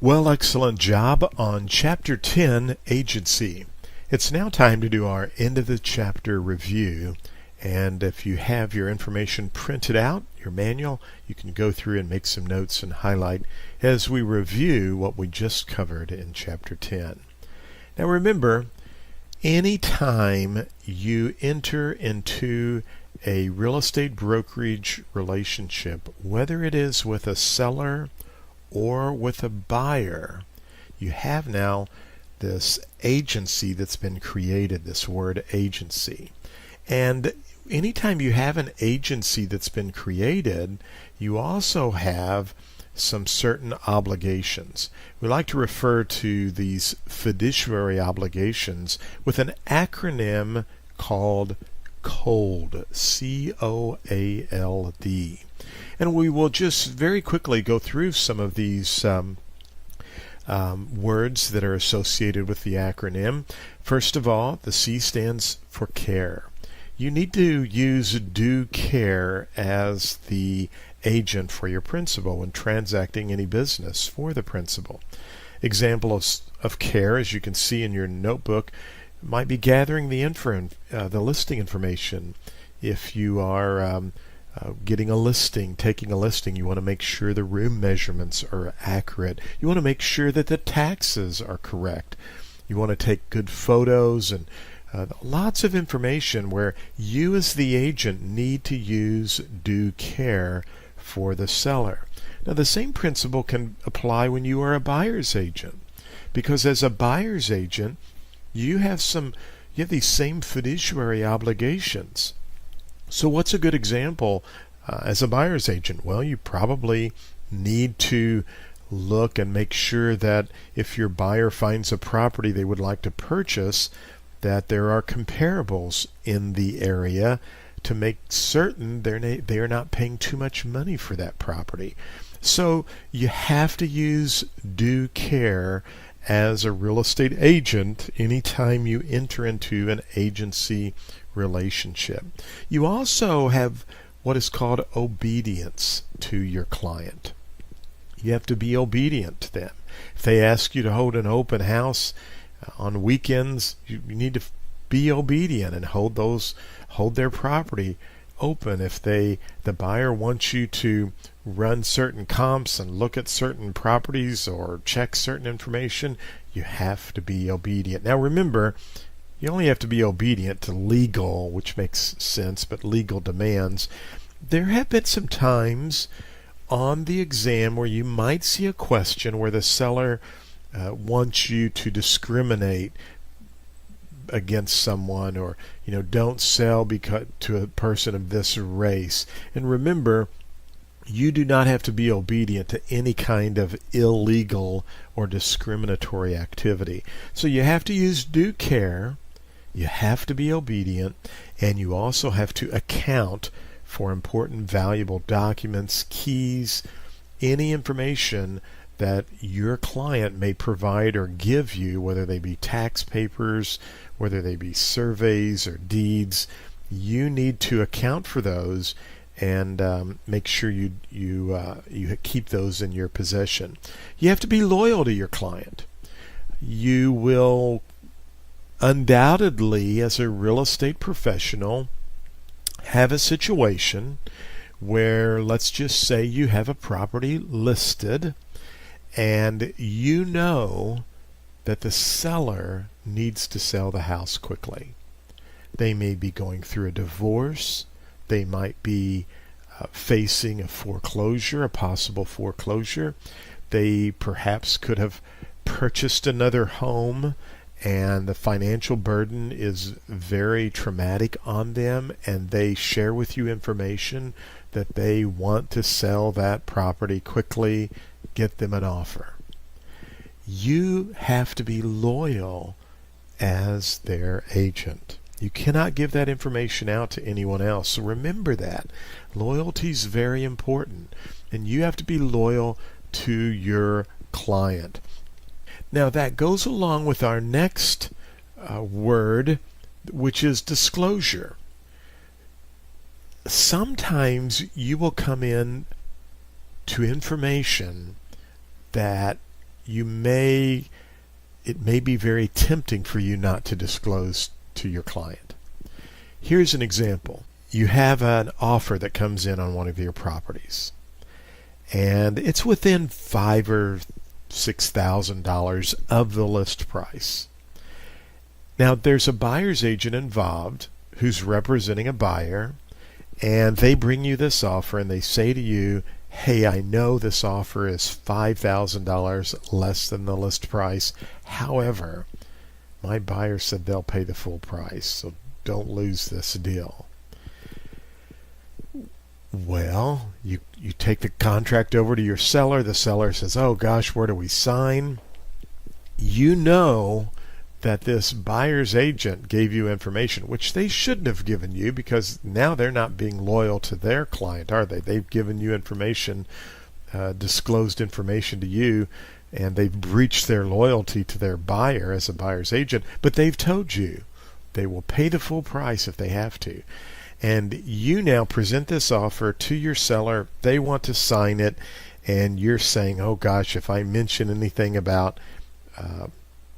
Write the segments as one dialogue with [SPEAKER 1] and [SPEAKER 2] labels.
[SPEAKER 1] Well, excellent job on Chapter 10, Agency. It's now time to do our end of the chapter review. And if you have your information printed out, your manual, you can go through and make some notes and highlight as we review what we just covered in Chapter 10. Now remember, anytime you enter into a real estate brokerage relationship, whether it is with a seller or with a buyer, you have now this agency that's been created, this word agency. And anytime you have an agency that's been created, you also have some certain obligations. We like to refer to these fiduciary obligations with an acronym called COLD, C-O-A-L-D. And we will just very quickly go through some of these words that are associated with the acronym. First of all, the C stands for care. You need to use due care as the agent for your principal when transacting any business for the principal. Example of care, as you can see in your notebook, might be gathering the listing information. If you are getting a listing, taking a listing, you want to make sure the room measurements are accurate. You want to make sure that the taxes are correct. You want to take good photos and lots of information where you as the agent need to use due care for the seller. Now the same principle can apply when you are a buyer's agent, because as a buyer's agent you have these same fiduciary obligations. So what's a good example as a buyer's agent? Well, you probably need to look and make sure that if your buyer finds a property they would like to purchase, that there are comparables in the area to make certain they are not paying too much money for that property. So you have to use due care as a real estate agent anytime you enter into an agency relationship. You also have what is called obedience to your client. You have to be obedient to them. If they ask you to hold an open house on weekends, you need to be obedient and hold their property open. If the buyer wants you to run certain comps and look at certain properties or check certain information, you have to be obedient. Now remember, you only have to be obedient to legal, which makes sense, but legal demands. There have been some times on the exam where you might see a question where the seller wants you to discriminate against someone, or don't sell to a person of this race. And remember, you do not have to be obedient to any kind of illegal or discriminatory activity. So you have to use due care, you have to be obedient, and you also have to account for important valuable documents, keys, any information that your client may provide or give you, whether they be tax papers, whether they be surveys or deeds. You need to account for those and make sure you keep those in your possession. You have to be loyal to your client. You will undoubtedly, as a real estate professional, have a situation where, let's just say you have a property listed and you know that the seller needs to sell the house quickly. They may be going through a divorce. They might be facing a foreclosure, a possible foreclosure. They perhaps could have purchased another home and the financial burden is very traumatic on them, and they share with you information that they want to sell that property quickly, get them an offer. You have to be loyal as their agent. You cannot give that information out to anyone else. So remember that. Loyalty is very important, and you have to be loyal to your client. Now that goes along with our next word, which is disclosure. Sometimes you will come in to information that it may be very tempting for you not to disclose to your client. Here's an example. You have an offer that comes in on one of your properties, and it's within $5,000 or $6,000 of the list price. Now, there's a buyer's agent involved who's representing a buyer, and they bring you this offer and they say to you, hey, I know this offer is $5,000 less than the list price. However, my buyer said they'll pay the full price, so don't lose this deal. Well, you take the contract over to your seller. The seller says, oh gosh, where do we sign? You know that this buyer's agent gave you information, which they shouldn't have given you, because now they're not being loyal to their client, are they? They've given you information, disclosed information to you, and they've breached their loyalty to their buyer as a buyer's agent, but they've told you they will pay the full price if they have to. And you now present this offer to your seller. They want to sign it, and you're saying, oh gosh, if I mention anything about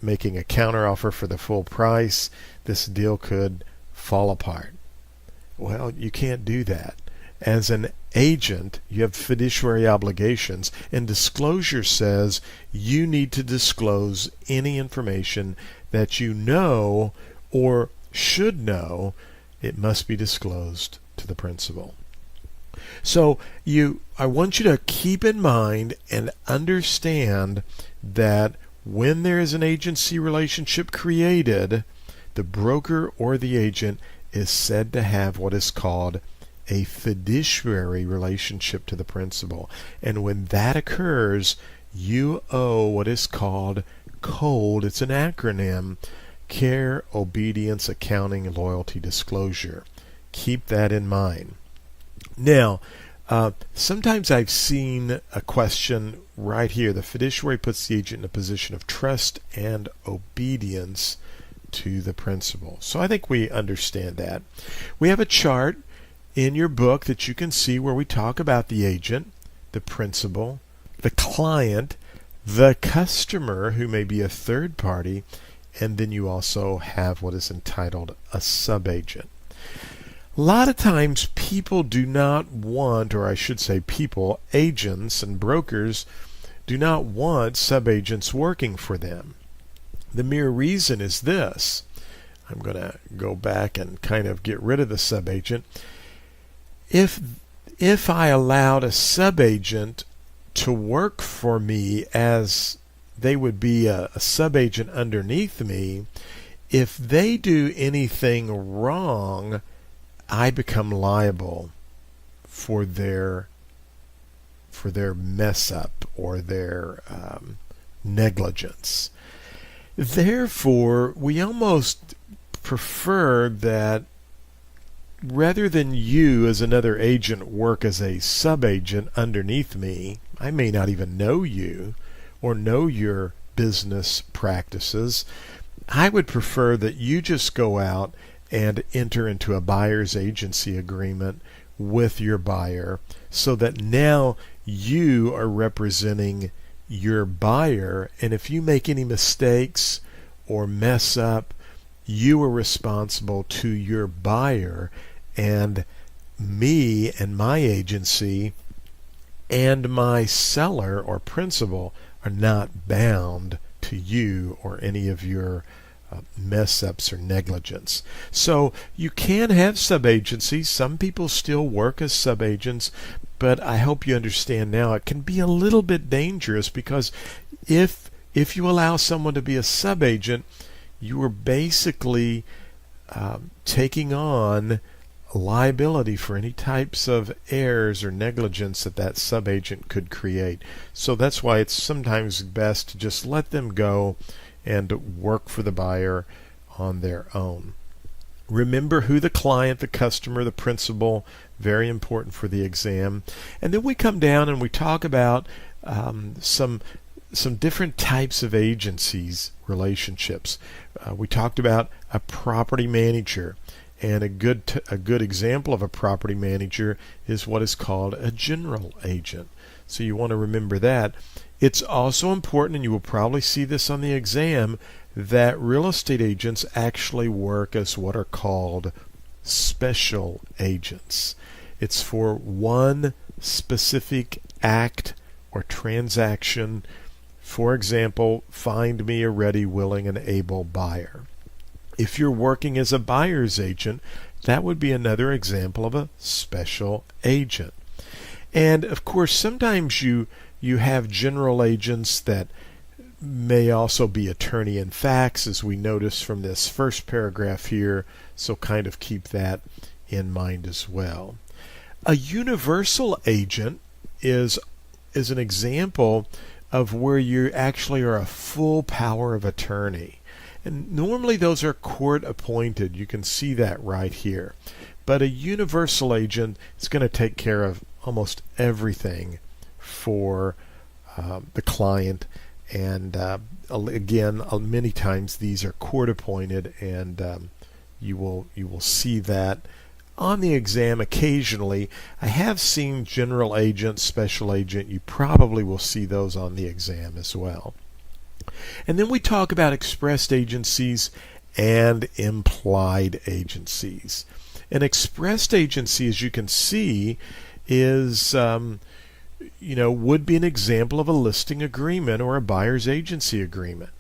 [SPEAKER 1] making a counteroffer for the full price, this deal could fall apart. Well, you can't do that. As an agent, you have fiduciary obligations, and disclosure says you need to disclose any information that you know or should know. It must be disclosed to the principal. So I want you to keep in mind and understand that when there is an agency relationship created, the broker or the agent is said to have what is called a fiduciary relationship to the principal. And when that occurs, you owe what is called COLD. It's an acronym: Care, Obedience, Accounting, Loyalty, Disclosure. Keep that in mind. Now, sometimes I've seen a question right here. The fiduciary puts the agent in a position of trust and obedience to the principal. So I think we understand that. We have a chart in your book that you can see where we talk about the agent, the principal, the client, the customer, who may be a third party, and then you also have what is entitled a subagent. A lot of times people do not want, or I should say people, agents and brokers, do not want subagents working for them. The mere reason is this. I'm going to go back and kind of get rid of the subagent. If I allowed a subagent to work for me as they would be a subagent underneath me, if they do anything wrong, I become liable for their mess up or their negligence. Therefore, we almost prefer that rather than you as another agent work as a subagent underneath me, I may not even know you or know your business practices. I would prefer that you just go out and enter into a buyer's agency agreement with your buyer, so that now you are representing your buyer, and if you make any mistakes or mess up, you are responsible to your buyer, and me and my agency and my seller or principal are not bound to you or any of your mess-ups or negligence. So you can have subagencies. Some people still work as subagents, but I hope you understand now it can be a little bit dangerous, because if you allow someone to be a subagent, you are basically taking on liability for any types of errors or negligence that subagent could create. So that's why it's sometimes best to just let them go and work for the buyer on their own. Remember who the client, the customer, the principal, very important for the exam. And then we come down and we talk about some different types of agencies relationships. We talked about a property manager, and a good example of a property manager is what is called a general agent. So you want to remember that. It's also important, and you will probably see this on the exam, that real estate agents actually work as what are called special agents. It's for one specific act or transaction. For example, find me a ready, willing, and able buyer. If you're working as a buyer's agent, that would be another example of a special agent. And of course, sometimes you have general agents that may also be attorney in facts, as we notice from this first paragraph here, so kind of keep that in mind as well. A universal agent is an example of where you actually are a full power of attorney. And normally those are court appointed. You can see that right here. But a universal agent is going to take care of almost everything for the client. And again, many times these are court appointed, and you will see that on the exam occasionally. I have seen general agent, special agent. You probably will see those on the exam as well. And then we talk about expressed agencies and implied agencies. An expressed agency, as you can see, is would be an example of a listing agreement or a buyer's agency agreement.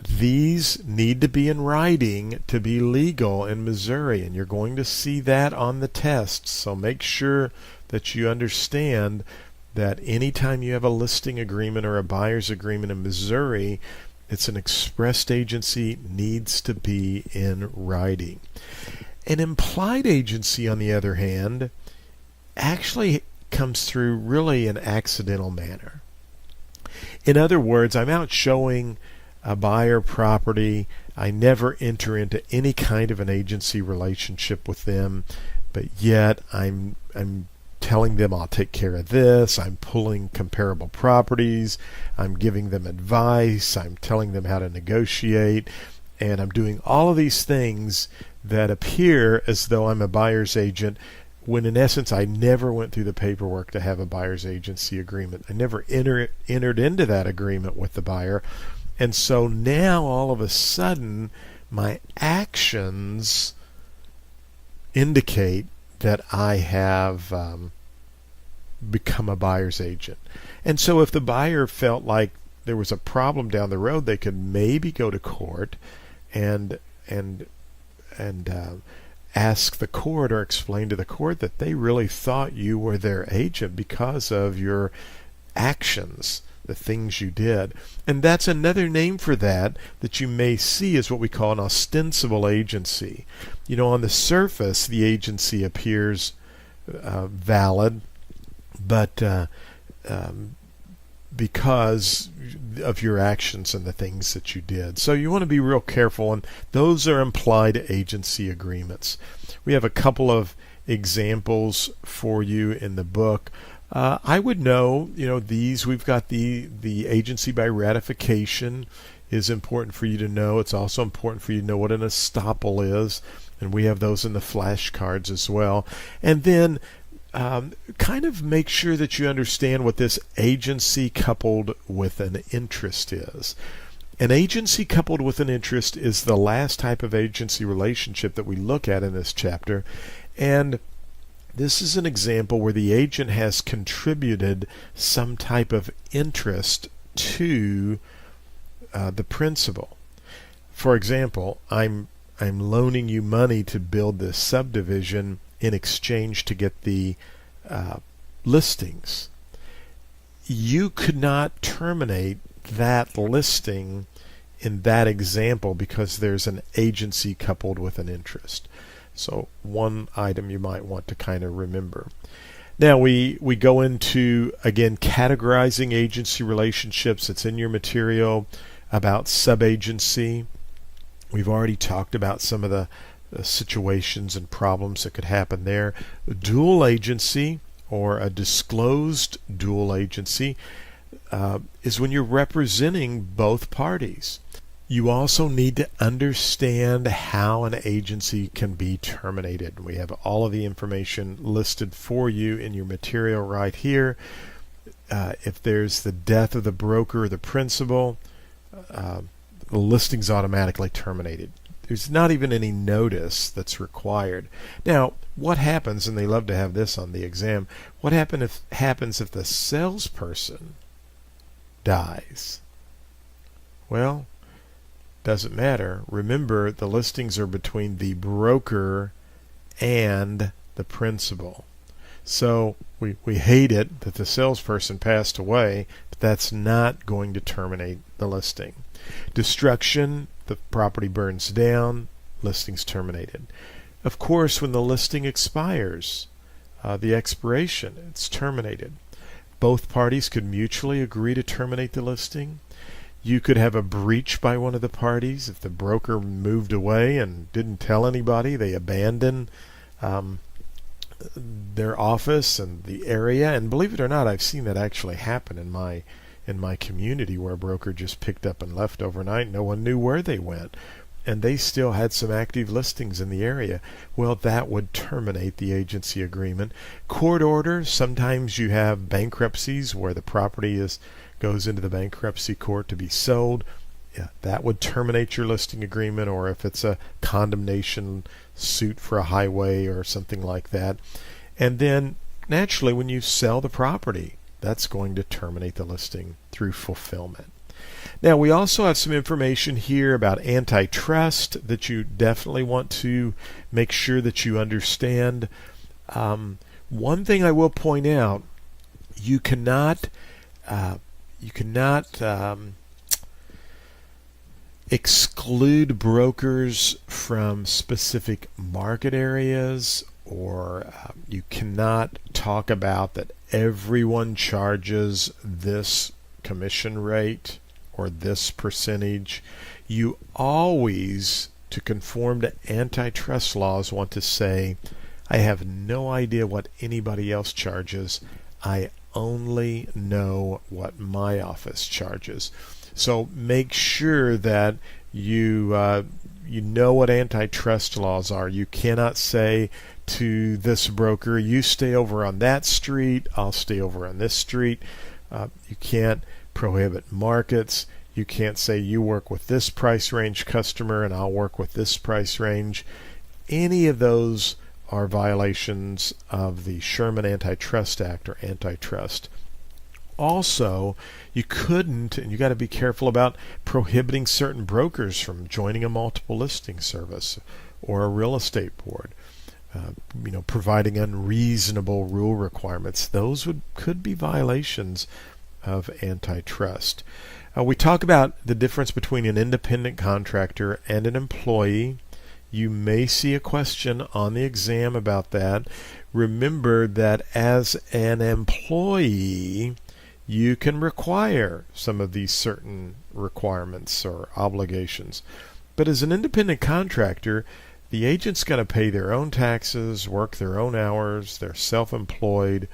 [SPEAKER 1] These need to be in writing to be legal in Missouri, and you're going to see that on the tests. So make sure that you understand that anytime you have a listing agreement or a buyer's agreement in Missouri, it's an expressed agency, needs to be in writing. An implied agency, on the other hand, actually comes through really an accidental manner. In other words, I'm out showing a buyer property. I never enter into any kind of an agency relationship with them, but yet I'm telling them I'll take care of this. I'm pulling comparable properties. I'm giving them advice. I'm telling them how to negotiate. And I'm doing all of these things that appear as though I'm a buyer's agent, when in essence I never went through the paperwork to have a buyer's agency agreement. I never entered into that agreement with the buyer. And so now all of a sudden my actions indicate that I have become a buyer's agent. And so if the buyer felt like there was a problem down the road, they could maybe go to court and ask the court or explain to the court that they really thought you were their agent because of your actions, the things you did. And that's another name for that you may see is what we call an ostensible agency. On the surface, the agency appears valid, but because of your actions and the things that you did. So you want to be real careful, and those are implied agency agreements. We have a couple of examples for you in the book. I would know, these, we've got the agency by ratification is important for you to know. It's also important for you to know what an estoppel is, and we have those in the flashcards as well. And then kind of make sure that you understand what this agency coupled with an interest is. An agency coupled with an interest is the last type of agency relationship that we look at in this chapter, and this is an example where the agent has contributed some type of interest to the principal. For example, I'm loaning you money to build this subdivision in exchange to get the listings. You could not terminate that listing in that example because there's an agency coupled with an interest. So one item you might want to kind of remember. Now we go into, again, categorizing agency relationships. It's in your material about subagency. We've already talked about some of the situations and problems that could happen there. Dual agency, or a disclosed dual agency, is when you're representing both parties. You also need to understand how an agency can be terminated. We have all of the information listed for you in your material right here. if there's the death of the broker or the principal, the listing's automatically terminated. There's not even any notice that's required. Now, what happens, and they love to have this on the exam, what happens if the salesperson dies? Well, doesn't matter. Remember, the listings are between the broker and the principal. So we hate it that the salesperson passed away, but that's not going to terminate the listing. Destruction, the property burns down, listing's terminated. Of course, when the listing expires, the expiration, it's terminated. Both parties could mutually agree to terminate the listing. You could have a breach by one of the parties. If the broker moved away and didn't tell anybody, they abandoned their office and the area. And believe it or not, I've seen that actually happen in my community, where a broker just picked up and left overnight. No one knew where they went, and they still had some active listings in the area. Well, that would terminate the agency agreement. Court order, sometimes you have bankruptcies where the property goes into the bankruptcy court to be sold. Yeah, that would terminate your listing agreement, or if it's a condemnation suit for a highway or something like that. And then naturally, when you sell the property, that's going to terminate the listing through fulfillment. Now, we also have some information here about antitrust that you definitely want to make sure that you understand. One thing I will point out, you cannot exclude brokers from specific market areas, or you cannot talk about that everyone charges this commission rate or this percentage. You always, to conform to antitrust laws, want to say, I have no idea what anybody else charges. I only know what my office charges. So make sure that you know what antitrust laws are. You cannot say to this broker, you stay over on that street, I'll stay over on this street. You can't prohibit markets. You can't say you work with this price range customer and I'll work with this price range. Any of those are violations of the Sherman Antitrust Act or antitrust. Also, you couldn't, and you got to be careful about prohibiting certain brokers from joining a multiple listing service or a real estate board. Providing unreasonable rule requirements. Those could be violations of antitrust. We talk about the difference between an independent contractor and an employee. You may see a question on the exam about that. Remember that as an employee, you can require some of these certain requirements or obligations. But as an independent contractor, the agent's got to pay their own taxes, work their own hours, they're self-employed,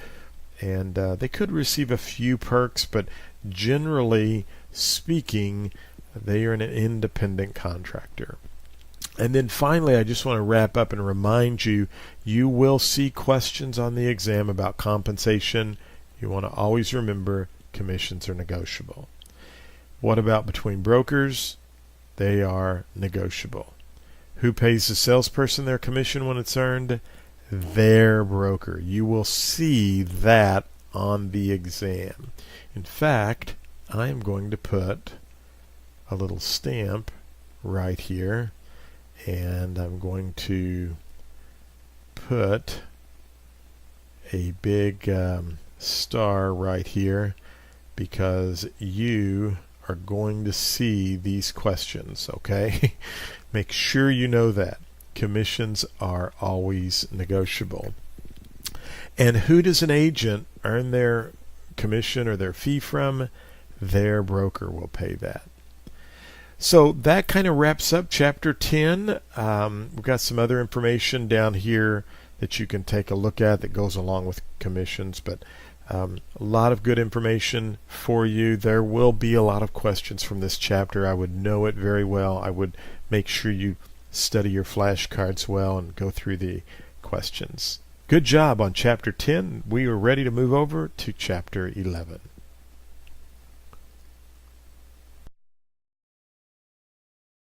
[SPEAKER 1] and they could receive a few perks, but generally speaking, they are an independent contractor. And then finally, I just want to wrap up and remind you, you will see questions on the exam about compensation. You want to always remember commissions are negotiable. What about between brokers? They are negotiable. Who pays the salesperson their commission when it's earned? Their broker. You will see that on the exam. In fact, I am going to put a little stamp right here, and I'm going to put a big star right here, because you are going to see these questions, okay? Make sure you know that. Commissions are always negotiable. And who does an agent earn their commission or their fee from? Their broker will pay that. So that kind of wraps up Chapter 10. We've got some other information down here that you can take a look at that goes along with commissions, but a lot of good information for you. There will be a lot of questions from this chapter. I would know it very well. I would make sure you study your flashcards well and go through the questions. Good job on Chapter 10. We are ready to move over to Chapter 11.